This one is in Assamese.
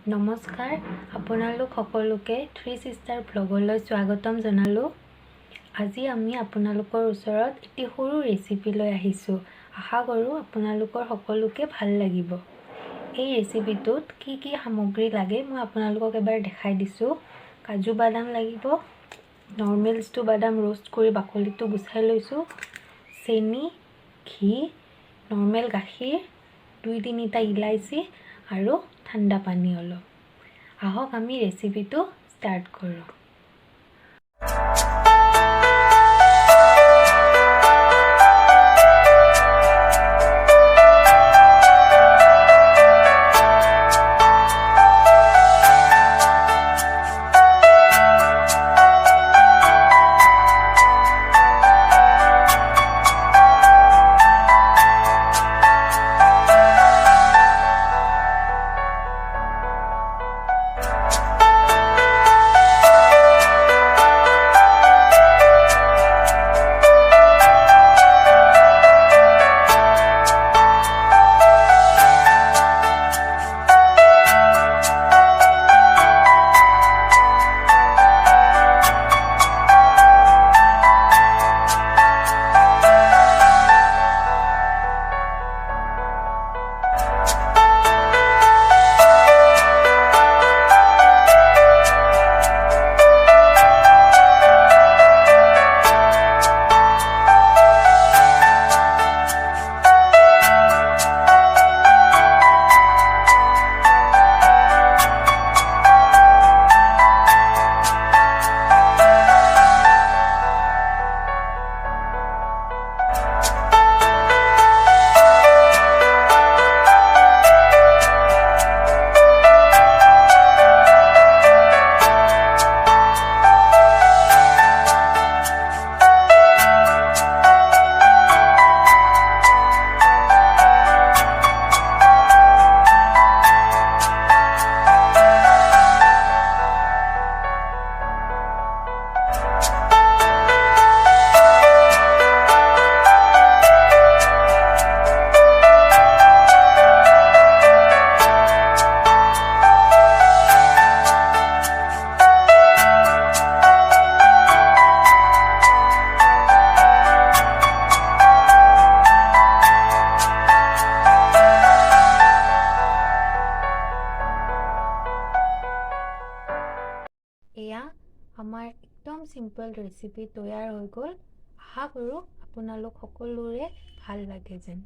নমস্কাৰ, আপোনালোক সকলোকে থ্ৰী ছিষ্টাৰ ব্লগলৈ স্বাগতম জনালোঁ। আজি আমি আপোনালোকৰ ওচৰত এটি সৰু ৰেচিপি লৈ আহিছোঁ। আশা কৰোঁ আপোনালোকৰ সকলোকে ভাল লাগিব। এই ৰেচিপিটোত কি কি সামগ্ৰী লাগে মই আপোনালোকক এবাৰ দেখাই দিছোঁ। কাজু বাদাম লাগিব, নৰ্মেল যিটো বাদাম ৰোষ্ট কৰি বাকলিটো গুচাই লৈছোঁ, চেনি, ঘি, নৰ্মেল গাখীৰ, 2-3টা ইলাইচি আৰু ঠাণ্ডা পানী অলপ। আহক আমি ৰেচিপিটো ষ্টাৰ্ট কৰোঁ। এয়া আমাৰ একদম চিম্পল ৰেচিপি তৈয়াৰ হৈ গ'ল। আশা কৰোঁ আপোনালোক সকলোৰে ভাল লাগে যেন।